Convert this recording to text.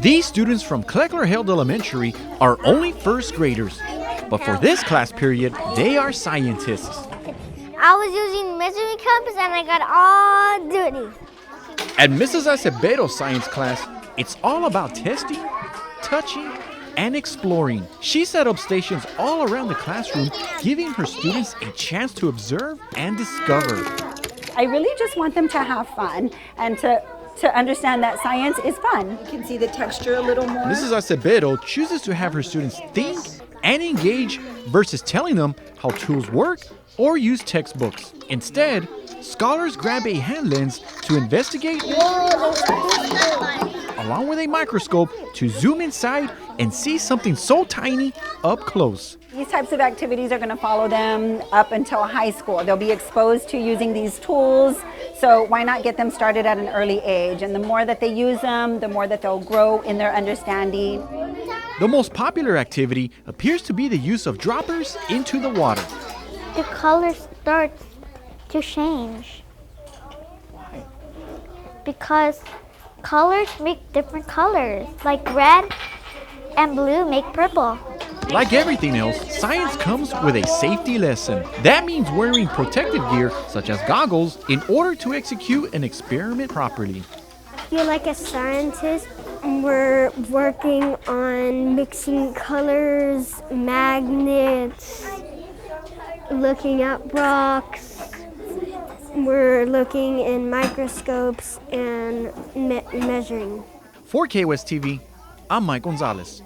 These students from Clecker-Heald Elementary are only first graders, but for this class period, they are scientists. I was using measuring cups and I got all dirty. At Mrs. Acebeto's science class, it's all about testing, touching, and exploring. She set up stations all around the classroom, giving her students a chance to observe and discover. I really just want them to have fun and to understand that science is fun. You can see the texture a little more. Mrs. Acevedo chooses to have her students think and engage versus telling them how tools work or use textbooks. Instead, scholars grab a hand lens to investigate, along with a microscope to zoom inside and see something so tiny up close. These types of activities are going to follow them up until high school. They'll be exposed to using these tools, so why not get them started at an early age? And the more that they use them, the more that they'll grow in their understanding. The most popular activity appears to be the use of droppers into the water. The color starts to change. Why? Because colors make different colors, like red and blue make purple. Like everything else, science comes with a safety lesson. That means wearing protective gear, such as goggles, in order to execute an experiment properly. I feel like a scientist. We're working on mixing colors, magnets, looking at rocks. We're looking in microscopes and measuring. For KWES TV, I'm Mike Gonzalez.